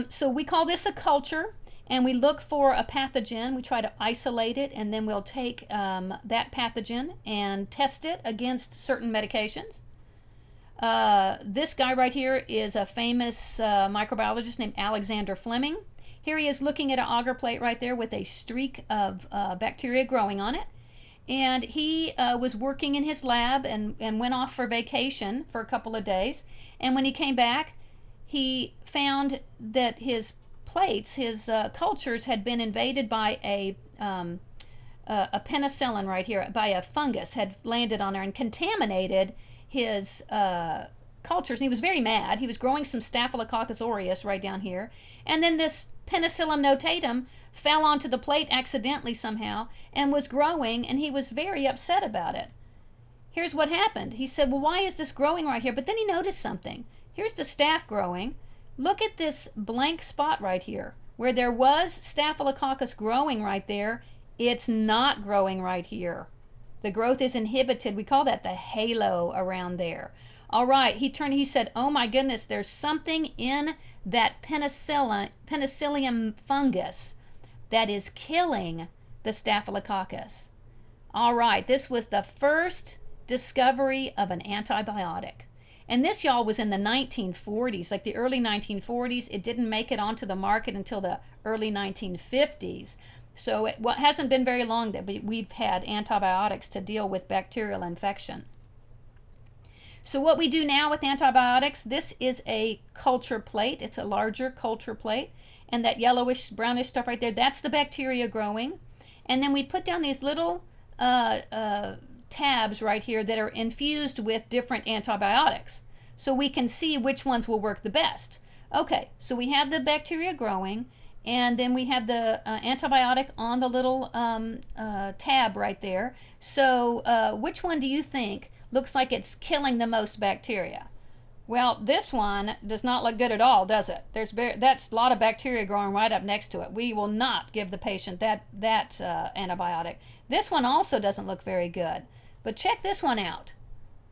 So we call this a culture, and we look for a pathogen. We try to isolate it, and then we'll take that pathogen and test it against certain medications. This guy right here is a famous microbiologist named Alexander Fleming. Here he is looking at an agar plate right there with a streak of bacteria growing on it. And he was working in his lab and went off for vacation for a couple of days. And when he came back, he found that his plates, his cultures, had been invaded by a penicillin right here, by a fungus had landed on there and contaminated his cultures. And he was very mad. He was growing some Staphylococcus aureus right down here. And then this Penicillium notatum fell onto the plate accidentally somehow and was growing, and he was very upset about it. Here's what happened. He said, well, why is this growing right here? But then he noticed something. Here's the staph growing. Look at this blank spot right here. Where there was Staphylococcus growing right there, it's not growing right here. The growth is inhibited. We call that the halo around there. All right, he said, oh my goodness, there's something in that Penicillium fungus that is killing the Staphylococcus. All right, this was the first discovery of an antibiotic. And this, y'all, was in the 1940s, like the early 1940s. It didn't make it onto the market until the early 1950s. So it hasn't been very long that we've had antibiotics to deal with bacterial infection. So what we do now with antibiotics, this is a culture plate. It's a larger culture plate. And that yellowish, brownish stuff right there, that's the bacteria growing. And then we put down these little tabs right here that are infused with different antibiotics. So we can see which ones will work the best. Okay, so we have the bacteria growing, and then we have the antibiotic on the little tab right there. So which one do you think looks like it's killing the most bacteria? Well, this one does not look good at all, does it? That's a lot of bacteria growing right up next to it. We will not give the patient that antibiotic. This one also doesn't look very good. But check this one out.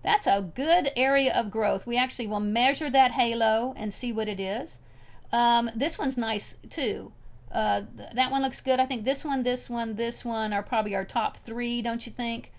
That's a good area of growth. We actually will measure that halo and see what it is. This one's nice too. That one looks good. I think this one are probably our top 3, don't you think?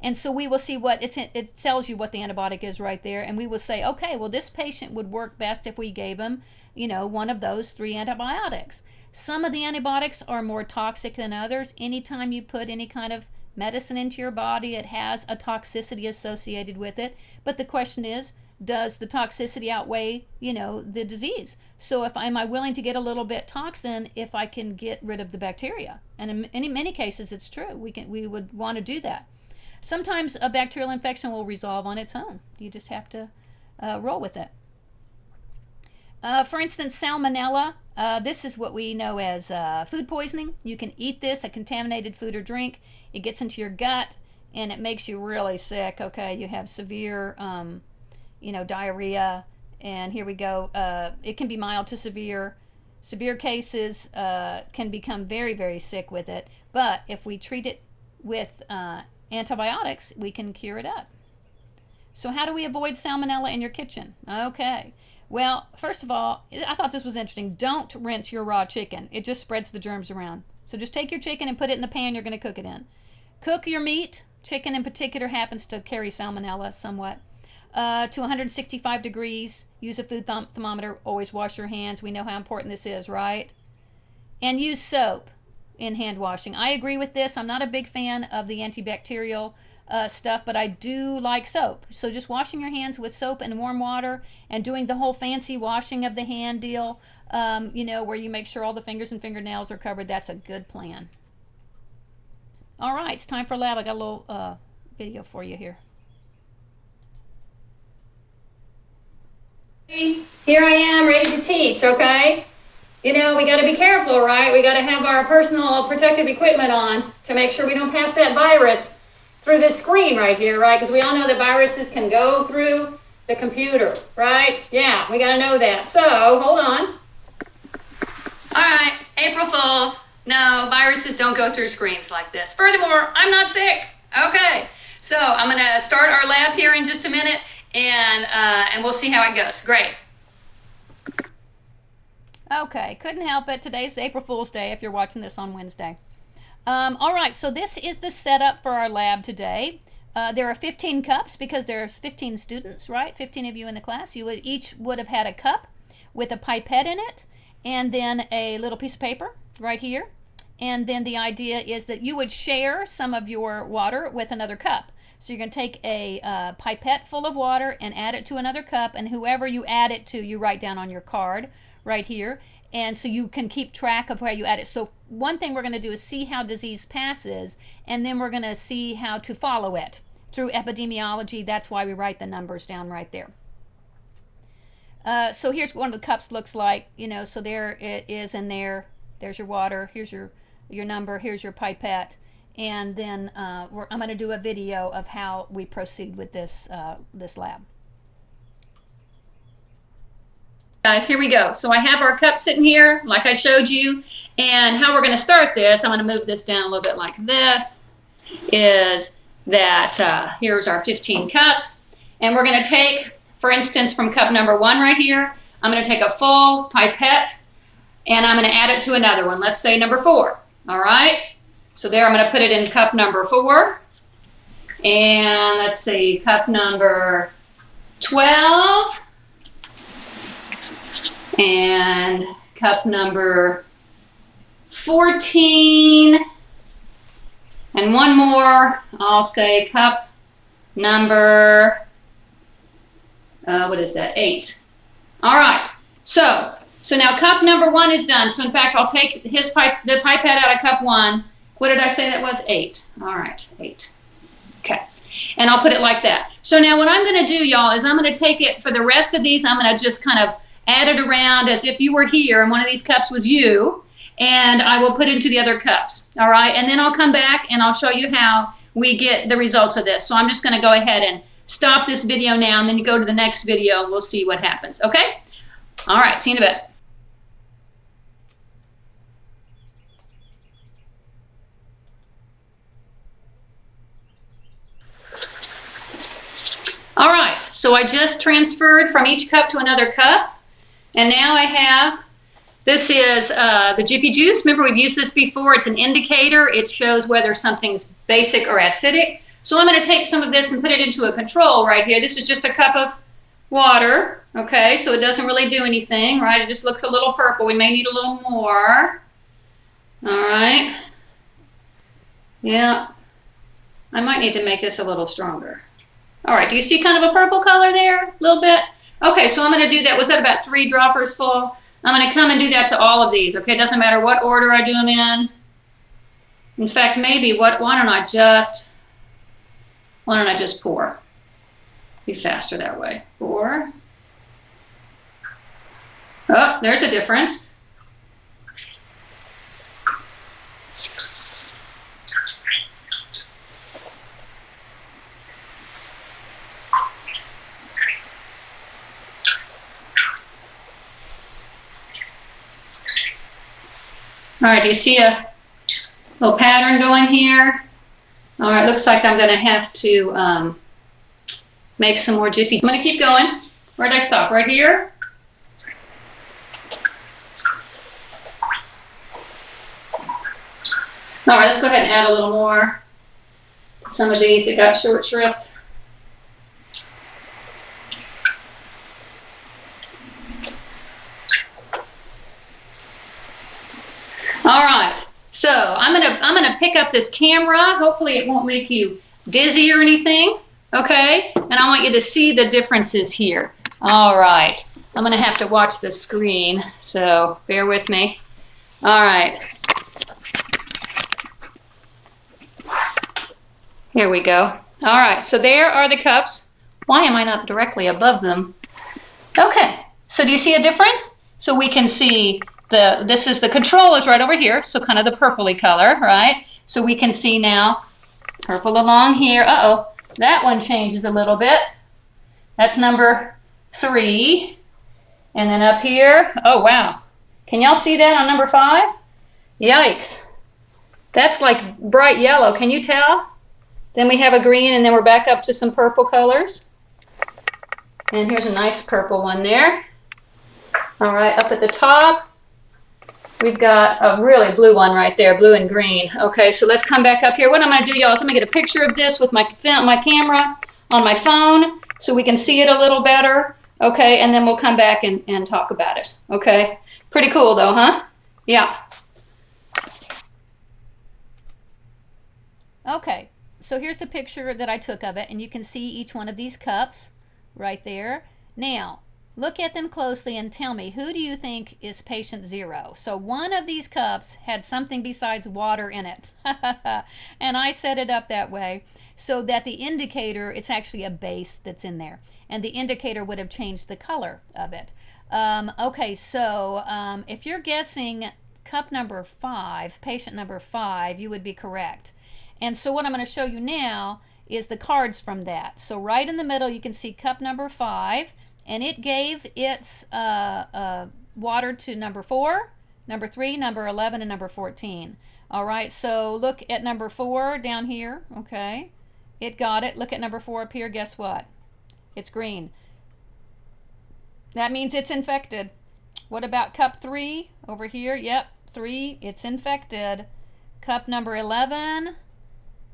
And so we will see what it tells you what the antibiotic is right there, and we will say, okay, well, this patient would work best if we gave him, one of those 3 antibiotics. Some of the antibiotics are more toxic than others. Anytime you put any kind of medicine into your body, it has a toxicity associated with it. But the question is, does the toxicity outweigh, the disease? So am I willing to get a little bit toxin if I can get rid of the bacteria? And in many cases, it's true. We would want to do that. Sometimes a bacterial infection will resolve on its own. You just have to roll with it. For instance, salmonella. This is what we know as food poisoning. You can eat this, a contaminated food or drink. It gets into your gut, and it makes you really sick. Okay, you have severe, diarrhea. And here we go. It can be mild to severe. Severe cases can become very, very sick with it. But if we treat it with antibiotics, we can cure it up. So how do we avoid salmonella in your kitchen? Okay. Well, first of all, I thought this was interesting. Don't rinse your raw chicken. It just spreads the germs around. So just take your chicken and put it in the pan you're going to cook it in. Cook your meat. Chicken in particular happens to carry salmonella somewhat. To 165 degrees. Use a food thermometer. Always wash your hands. We know how important this is, right? And use soap in hand washing. I agree with this. I'm not a big fan of the antibacterial stuff, but I do like soap. So just washing your hands with soap and warm water and doing the whole fancy washing of the hand deal, where you make sure all the fingers and fingernails are covered, that's a good plan. All right, it's time for lab. I got a little video for you here. Here I am ready to teach, okay? We got to be careful, right? We got to have our personal protective equipment on to make sure we don't pass that virus through this screen right here, right? Because we all know that viruses can go through the computer, right? Yeah, we got to know that. So, hold on. All right, April Fools. No, viruses don't go through screens like this. Furthermore, I'm not sick. Okay, so I'm going to start our lab here in just a minute, and we'll see how it goes. Great. Okay, couldn't help it. Today's April Fool's Day if you're watching this on Wednesday. All right, so this is the setup for our lab today. There are 15 cups because there's 15 students, right? 15 of you in the class. You each would have had a cup with a pipette in it and then a little piece of paper right here. And then the idea is that you would share some of your water with another cup. So you're going to take a pipette full of water and add it to another cup, and whoever you add it to, you write down on your card right here. And so you can keep track of where you add it. So one thing we're going to do is see how disease passes, and then we're going to see how to follow it through epidemiology. That's why we write the numbers down right there. So here's what one of the cups looks like. So there it is in there. There's your water. Here's your number. Here's your pipette. And then I'm going to do a video of how we proceed with this lab. Guys, here we go. So I have our cup sitting here, like I showed you. And how we're going to start this, I'm going to move this down a little bit like this, is that here's our 15 cups. And we're going to take, for instance, from cup number 1 right here, I'm going to take a full pipette, and I'm going to add it to another one. Let's say number 4. All right? So there, I'm going to put it in cup number 4. And let's see, cup number 12. And cup number 14. And one more, I'll say cup number, 8. All right, so now cup number 1 is done. So in fact, I'll take the pipette out of cup 1. What did I say that was? 8. All right, 8. Okay. And I'll put it like that. So now what I'm going to do, y'all, is I'm going to take it for the rest of these. I'm going to just kind of add it around as if you were here and one of these cups was you. And I will put it into the other cups. All right. And then I'll come back and I'll show you how we get the results of this. So I'm just going to go ahead and stop this video now, and then you go to the next video and we'll see what happens. Okay? All right. See you in a bit. All right, so I just transferred from each cup to another cup, and now I have, this is the Jiffy Juice. Remember, we've used this before. It's an indicator. It shows whether something's basic or acidic. So I'm going to take some of this and put it into a control right here. This is just a cup of water, okay, so it doesn't really do anything, right? It just looks a little purple. We may need a little more. All right. Yeah, I might need to make this a little stronger. All right, do you see kind of a purple color there? A little bit? Okay, so I'm going to do that. Was that about 3 droppers full? I'm going to come and do that to all of these, okay? It doesn't matter what order I do them in. In fact, maybe, why don't I just pour? Be faster that way. Pour. Oh, there's a difference. All right, do you see a little pattern going here? All right, looks like I'm going to have to make some more Jiffy. I'm going to keep going. Where did I stop? Right here? All right, let's go ahead and add a little more. Some of these that got short shrift. All right, so I'm gonna pick up this camera. Hopefully it won't make you dizzy or anything, okay? And I want you to see the differences here. All right, I'm gonna have to watch the screen, so bear with me. All right. Here we go. All right, so there are the cups. Why am I not directly above them? Okay, so do you see a difference? So we can see this is the control is right over here, so kind of the purpley color, right? So we can see now purple along here. Uh-oh, that one changes a little bit. That's number 3. And then up here, oh wow. Can y'all see that on number 5? Yikes. That's like bright yellow, can you tell? Then we have a green, and then we're back up to some purple colors. And here's a nice purple one there. All right, up at the top, we've got a really blue one right there, blue and green. Okay, so let's come back up here. What I'm going to do, y'all, is I'm going to get a picture of this with my camera on my phone so we can see it a little better. Okay, and then we'll come back and talk about it. Okay, pretty cool though, huh? Yeah. Okay, so here's the picture that I took of it, and you can see each one of these cups right there. Now, look at them closely and tell me, who do you think is patient 0? So one of these cups had something besides water in it. And I set it up that way so that the indicator, it's actually a base that's in there. And the indicator would have changed the color of it. Okay, so if you're guessing cup number 5, patient number 5, you would be correct. And so what I'm going to show you now is the cards from that. So right in the middle, you can see cup number 5. And it gave its water to number 4, number 3, number 11, and number 14. All right, so look at number 4 down here. Okay, it got it. Look at number 4 up here. Guess what? It's green. That means it's infected. What about cup 3 over here? Yep, 3, it's infected. Cup number 11,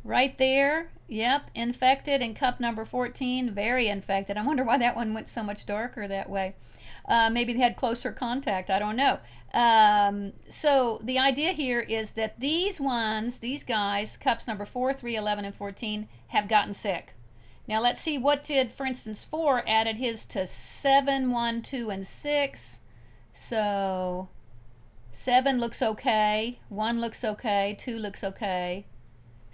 right there. Yep, infected. And cup number 14, very infected. I wonder why that one went so much darker that way. Maybe they had closer contact. I don't know. So the idea here is that these ones, these guys, cups number 4, 3, 11, and 14, have gotten sick. Now let's see, what did, for instance, 4 added his to 7, 1, 2, and 6. So 7 looks okay. 1 looks okay. 2 looks okay.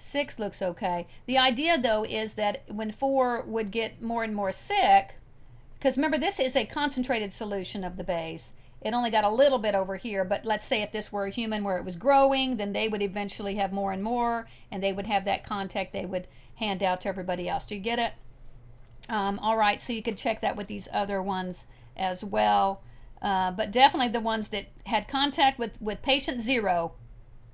6 looks okay. The idea, though, is that when 4 would get more and more sick, because remember, this is a concentrated solution of the base. It only got a little bit over here, but let's say if this were a human where it was growing, then they would eventually have more and more, and they would have that contact they would hand out to everybody else. Do you get it? All right, so you could check that with these other ones as well. But definitely the ones that had contact with patient 0,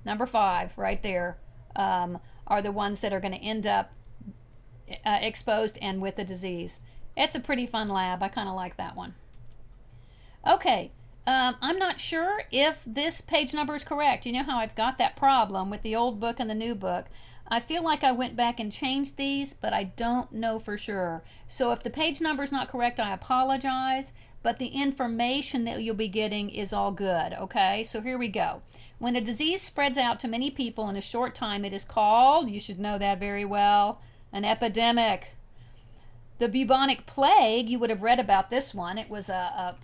number 5 right there, are the ones that are going to end up exposed and with the disease. It's a pretty fun lab. I kind of like that one. Okay, I'm not sure if this page number is correct. You know how I've got that problem with the old book and the new book. I feel like I went back and changed these, but I don't know for sure. So if the page number is not correct, I apologize, but the information that you'll be getting is all good, okay? So here we go. When a disease spreads out to many people in a short time, it is called, you should know that very well, an epidemic. The bubonic plague, you would have read about this one. It was a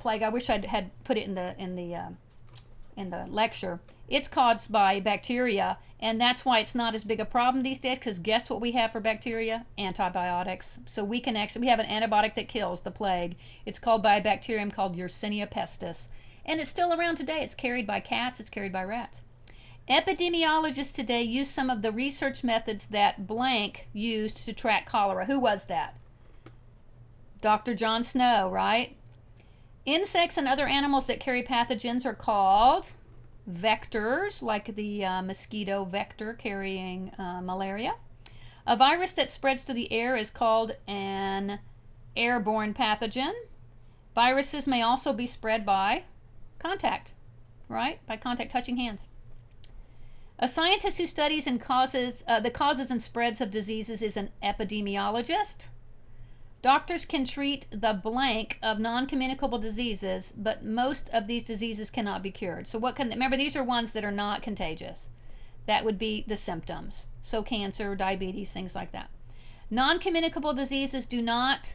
plague. I wish I had put it in the lecture. It's caused by bacteria, and that's why it's not as big a problem these days, because guess what we have for bacteria? Antibiotics. So we have an antibiotic that kills the plague. It's called by a bacterium called Yersinia pestis, and it's still around today. It's carried by cats, it's carried by rats. Epidemiologists today use some of the research methods that blank used to track cholera. Who was that? Dr. John Snow, right? Insects and other animals that carry pathogens are called vectors, like the mosquito vector carrying malaria. A virus that spreads through the air is called an airborne pathogen. Viruses may also be spread by contact, right? By contact, touching hands. A scientist who studies the causes and spreads of diseases is an epidemiologist. Doctors can treat the blank of non-communicable diseases, but most of these diseases cannot be cured. So remember, these are ones that are not contagious. That would be the symptoms. So cancer, diabetes, things like that. Non-communicable diseases do not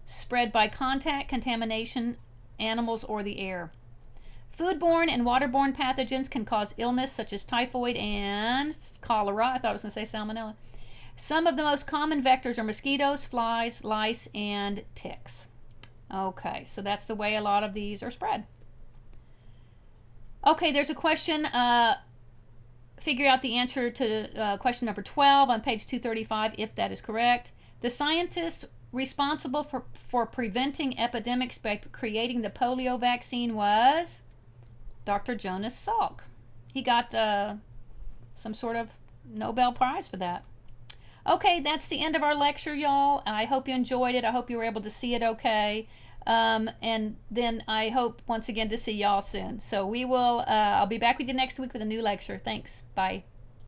spread by contact, contamination, animals, or the air. Foodborne and waterborne pathogens can cause illness such as typhoid and cholera. I thought I was going to say salmonella. Some of the most common vectors are mosquitoes, flies, lice, and ticks. Okay, so that's the way a lot of these are spread. Okay, there's a question. Figure out the answer to question number 12 on page 235, if that is correct. The scientist responsible for preventing epidemics by creating the polio vaccine was Dr. Jonas Salk. He got some sort of Nobel Prize for that. Okay, that's the end of our lecture, y'all. I hope you enjoyed it. I hope you were able to see it okay. And then I hope once again to see y'all soon. So I'll be back with you next week with a new lecture. Thanks. Bye.